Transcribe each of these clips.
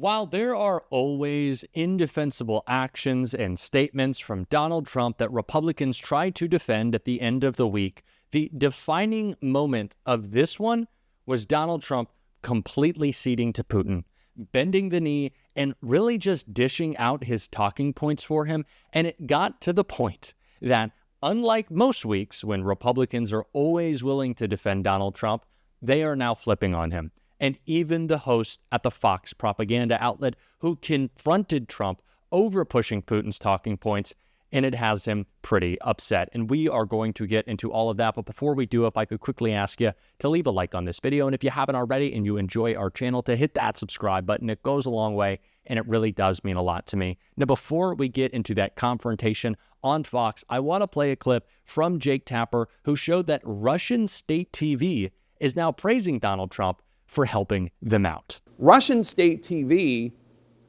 While there are always indefensible actions and statements from Donald Trump that Republicans try to defend at the end of the week, the defining moment of this one was Donald Trump completely ceding to Putin, bending the knee, and really just dishing out his talking points for him. And it got to the point that, unlike most weeks when Republicans are always willing to defend Donald Trump, they are now flipping on him. And even the host at the Fox propaganda outlet who confronted Trump over pushing Putin's talking points, and it has him pretty upset. And we are going to get into all of that. But before we do, if I could quickly ask you to leave a like on this video. And if you haven't already and you enjoy our channel, to hit that subscribe button. It goes a long way, and it really does mean a lot to me. Now, before we get into that confrontation on Fox, I want to play a clip from Jake Tapper, who showed that Russian state TV is now praising Donald Trump for helping them out. Russian state TV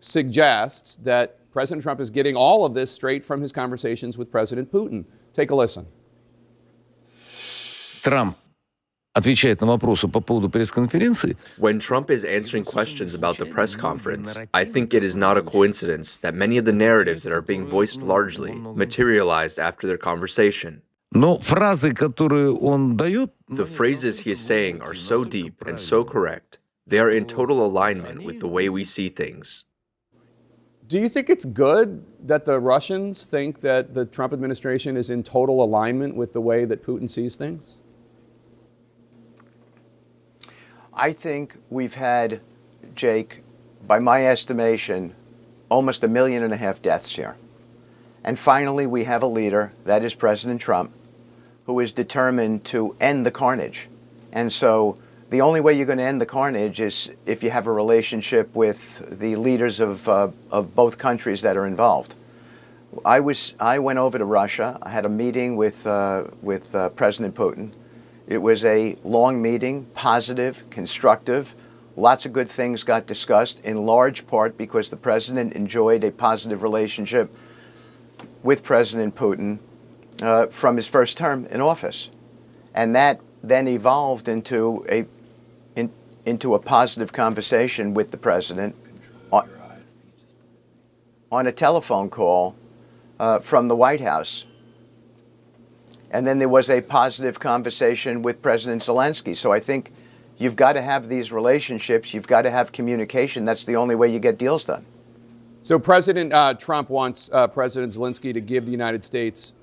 suggests that President Trump is getting all of this straight from his conversations with President Putin. Take a listen. Трамп отвечает на вопросы по поводу пресс-конференции. When Trump is answering questions about the press conference, I think it is not a coincidence that many of the narratives that are being voiced largely materialized after their conversation. Но фразы, которые он дает, The phrases he is saying are so deep and so correct. They are in total alignment with the way we see things. Do you think it's good that the Russians think that the Trump administration is in total alignment with the way that Putin sees things? I think we've had, Jake, by my estimation, almost 1.5 million deaths here. And finally, we have a leader, that is President Trump, who is determined to end the carnage. And so the only way you're going to end the carnage is if you have a relationship with the leaders of both countries that are involved. I went over to Russia. I had a meeting with President Putin. It was a long meeting, positive, constructive. Lots of good things got discussed, in large part because the president enjoyed a positive relationship with President Putin from his first term in office. And that then evolved into a positive conversation with the president on a telephone call from the White House. And then there was a positive conversation with President Zelensky. So I think you've got to have these relationships. You've got to have communication. That's the only way you get deals done. So President Trump wants President Zelensky to give the United States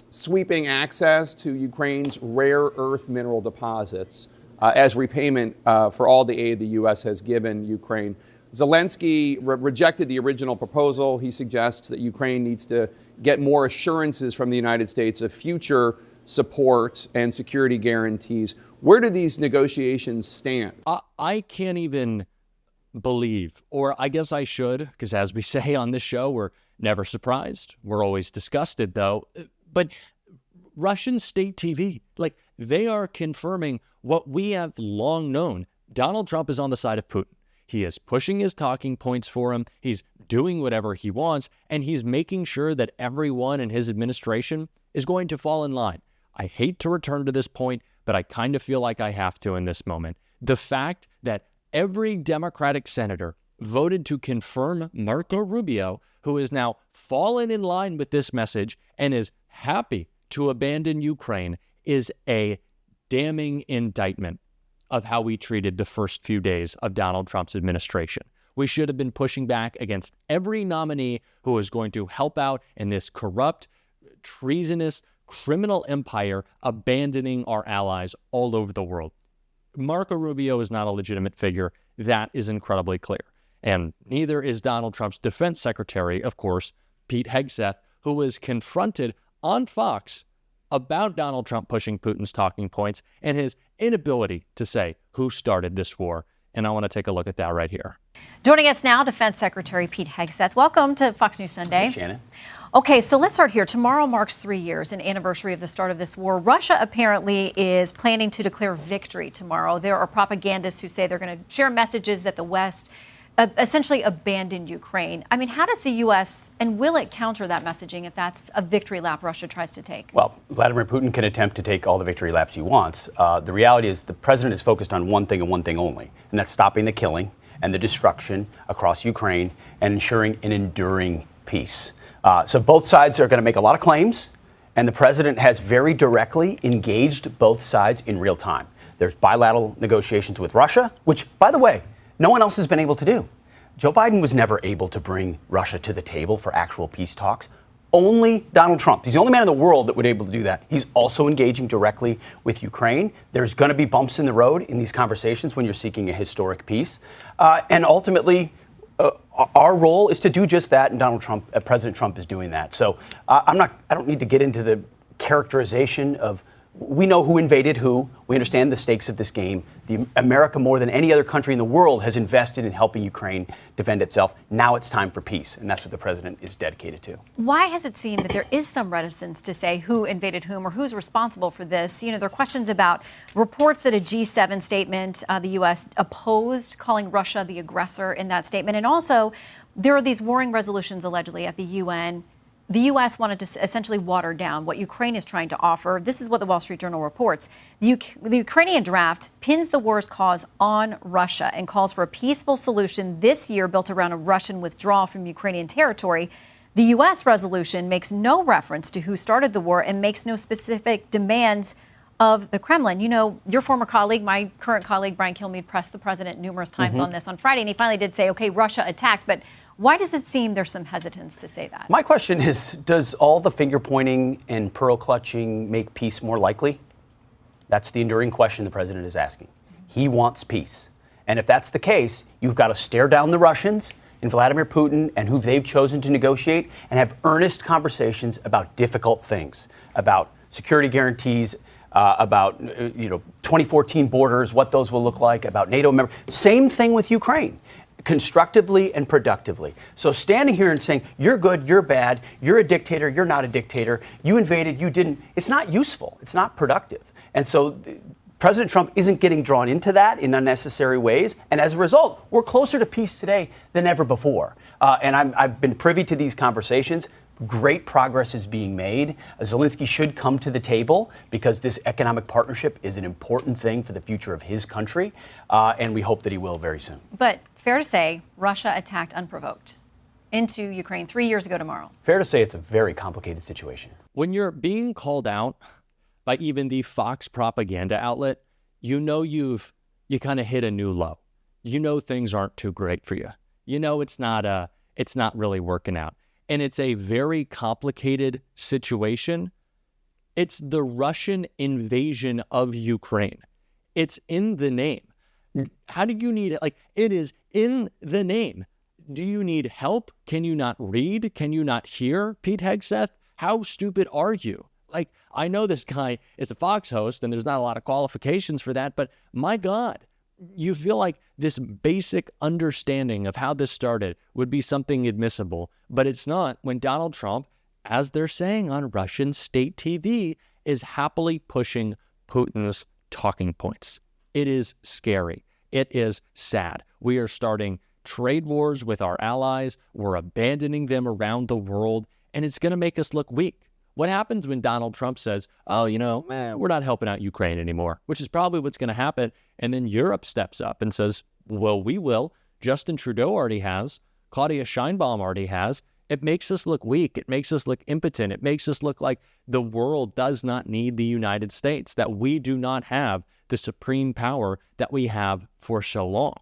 sweeping access to Ukraine's rare earth mineral deposits as repayment for all the aid the U.S. has given Ukraine. Zelensky rejected the original proposal. He suggests that Ukraine needs to get more assurances from the United States of future support and security guarantees. Where do these negotiations stand? I can't even believe, or I guess I should, because as we say on this show, we're never surprised. We're always disgusted, though. But Russian state TV, like, they are confirming what we have long known. Donald Trump is on the side of Putin. He is pushing his talking points for him. He's doing whatever he wants, and he's making sure that everyone in his administration is going to fall in line. I hate to return to this point, but I kind of feel like I have to in this moment. The fact that every Democratic senator voted to confirm Marco Rubio, who is now fallen in line with this message and is happy to abandon Ukraine, is a damning indictment of how we treated the first few days of Donald Trump's administration. We should have been pushing back against every nominee who was going to help out in this corrupt, treasonous, criminal empire abandoning our allies all over the world. Marco Rubio is not a legitimate figure. That is incredibly clear. And neither is Donald Trump's defense secretary, of course, Pete Hegseth, who was confronted on Fox about Donald Trump pushing Putin's talking points and his inability to say who started this war. And I want to take a look at that right here. Joining us now, Defense Secretary Pete Hegseth. Welcome to Fox News Sunday. Hey, Shannon. Okay, so let's start here. Tomorrow marks 3 years, an anniversary of the start of this war. Russia apparently is planning to declare victory tomorrow. There are propagandists who say they're going to share messages that the West essentially abandoned Ukraine. I mean, how does the U.S. and will it counter that messaging if that's a victory lap Russia tries to take? Well, Vladimir Putin can attempt to take all the victory laps he wants. The reality is the president is focused on one thing and one thing only, and that's stopping the killing and the destruction across Ukraine and ensuring an enduring peace. So both sides are going to make a lot of claims, and the president has very directly engaged both sides in real time. There's bilateral negotiations with Russia, which, by the way, no one else has been able to do. Joe Biden was never able to bring Russia to the table for actual peace talks. Only Donald Trump. He's the only man in the world that would be able to do that. He's also engaging directly with Ukraine. There's going to be bumps in the road in these conversations when you're seeking a historic peace. And ultimately, our role is to do just that, and President Trump is doing that. So I don't need to get into the characterization of, we know who invaded who. We understand the stakes of this game. America, more than any other country in the world, has invested in helping Ukraine defend itself. Now it's time for peace, and that's what the president is dedicated to. Why has it seemed that there is some reticence to say who invaded whom or who's responsible for this? You know, there are questions about reports that a G7 statement, the U.S. opposed calling Russia the aggressor in that statement. And also, there are these warring resolutions allegedly at the UN. The U.S. wanted to essentially water down what Ukraine is trying to offer. This is what the Wall Street Journal reports. The Ukrainian draft pins the war's cause on Russia and calls for a peaceful solution this year built around a Russian withdrawal from Ukrainian territory. The U.S. resolution makes no reference to who started the war and makes no specific demands of the Kremlin. You know, your former colleague, my current colleague, Brian Kilmeade, pressed the president numerous times on this on Friday, and he finally did say, okay, Russia attacked, but why does it seem there's some hesitance to say that? My question is, does all the finger pointing and pearl clutching make peace more likely? That's the enduring question the president is asking. He wants peace. And if that's the case, you've got to stare down the Russians and Vladimir Putin and who they've chosen to negotiate and have earnest conversations about difficult things, about security guarantees, about 2014 borders, what those will look like, about NATO members. Same thing with Ukraine. Constructively and productively. So standing here and saying, you're good, you're bad, you're a dictator, you're not a dictator, you invaded, you didn't, it's not useful. It's not productive. And so President Trump isn't getting drawn into that in unnecessary ways. And as a result, we're closer to peace today than ever before. And I've been privy to these conversations. Great progress is being made. Zelensky should come to the table because this economic partnership is an important thing for the future of his country. And we hope that he will very soon. But fair to say, Russia attacked unprovoked into Ukraine 3 years ago tomorrow. Fair to say it's a very complicated situation. When you're being called out by even the Fox propaganda outlet, you know you kind of hit a new low. You know things aren't too great for you. You know it's not really working out. And it's a very complicated situation. It's the Russian invasion of Ukraine. It's in the name. How do you need it? Like, it is in the name. Do you need help? Can you not read? Can you not hear, Pete Hegseth? How stupid are you? Like, I know this guy is a Fox host and there's not a lot of qualifications for that, but my God, you feel like this basic understanding of how this started would be something admissible, but it's not when Donald Trump, as they're saying on Russian state TV, is happily pushing Putin's talking points. It is scary. It is sad. We are starting trade wars with our allies. We're abandoning them around the world, and it's going to make us look weak. What happens when Donald Trump says, oh, we're not helping out Ukraine anymore, which is probably what's going to happen. And then Europe steps up and says, well, we will. Justin Trudeau already has. Claudia Sheinbaum already has. It makes us look weak. It makes us look impotent. It makes us look like the world does not need the United States, that we do not have the supreme power that we have for so long.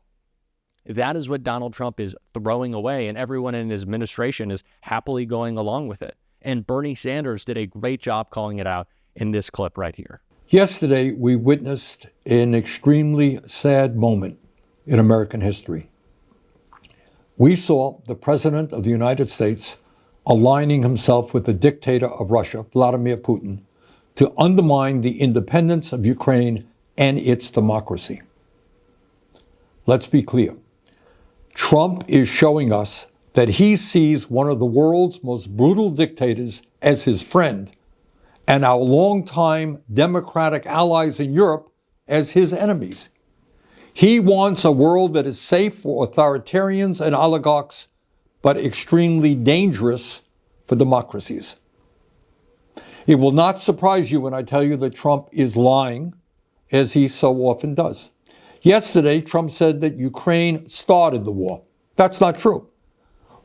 That is what Donald Trump is throwing away, and everyone in his administration is happily going along with it. And Bernie Sanders did a great job calling it out in this clip right here. Yesterday, we witnessed an extremely sad moment in American history. We saw the President of the United States aligning himself with the dictator of Russia, Vladimir Putin, to undermine the independence of Ukraine and its democracy. Let's be clear. Trump is showing us that he sees one of the world's most brutal dictators as his friend and our longtime democratic allies in Europe as his enemies. He wants a world that is safe for authoritarians and oligarchs, but extremely dangerous for democracies. It will not surprise you when I tell you that Trump is lying, as he so often does. Yesterday, Trump said that Ukraine started the war. That's not true.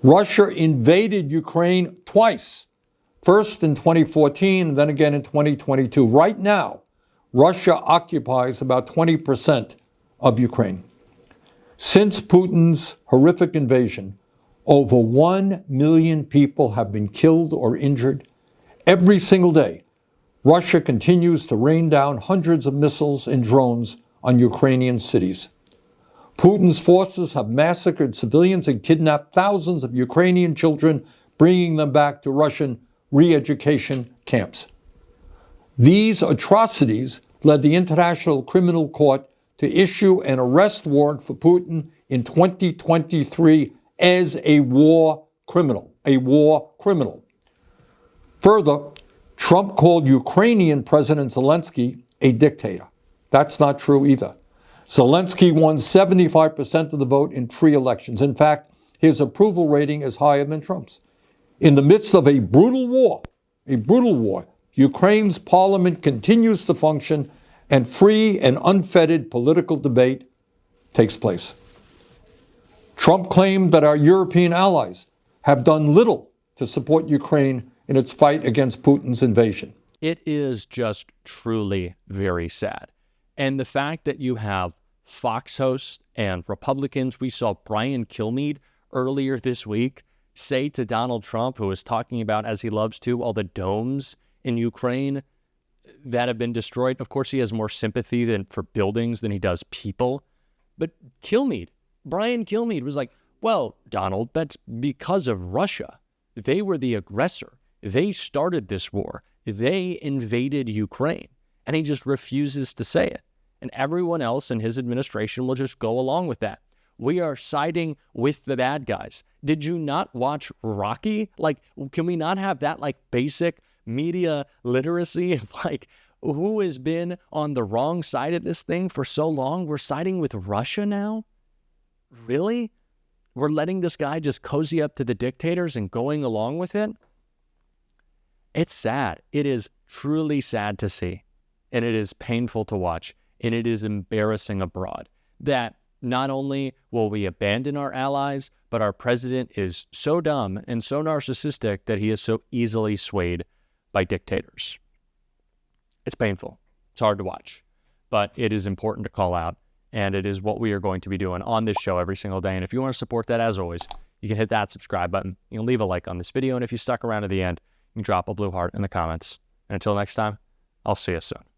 Russia invaded Ukraine twice, first in 2014 and then again in 2022. Right now, Russia occupies about 20% of Ukraine. Since Putin's horrific invasion, over 1 million people have been killed or injured. Every single day, Russia continues to rain down hundreds of missiles and drones on Ukrainian cities. Putin's forces have massacred civilians and kidnapped thousands of Ukrainian children, bringing them back to Russian re-education camps. These atrocities led the International Criminal Court to issue an arrest warrant for Putin in 2023 as a war criminal. Further, Trump called Ukrainian President Zelensky a dictator. That's not true either. Zelensky won 75% of the vote in free elections. In fact, his approval rating is higher than Trump's. In the midst of a brutal war, Ukraine's parliament continues to function and free and unfettered political debate takes place. Trump claimed that our European allies have done little to support Ukraine in its fight against Putin's invasion. It is just truly very sad. And the fact that you have Fox hosts and Republicans, we saw Brian Kilmeade earlier this week say to Donald Trump, who was talking about, as he loves to, all the domes in Ukraine that have been destroyed. Of course, he has more sympathy for buildings than he does people. But Brian Kilmeade was like, well, Donald, that's because of Russia. They were the aggressor. They started this war. They invaded Ukraine. And he just refuses to say it. And everyone else in his administration will just go along with that. We are siding with the bad guys. Did you not watch Rocky? Can we not have that basic media literacy of who has been on the wrong side of this thing for so long? We're siding with Russia now? Really? We're letting this guy just cozy up to the dictators and going along with it? It's sad. It is truly sad to see. And it is painful to watch. And it is embarrassing abroad that not only will we abandon our allies, but our president is so dumb and so narcissistic that he is so easily swayed by dictators. It's painful. It's hard to watch, but it is important to call out, and it is what we are going to be doing on this show every single day. And if you want to support that, as always, you can hit that subscribe button. You can leave a like on this video, and if you stuck around to the end, you can drop a blue heart in the comments. And until next time, I'll see you soon.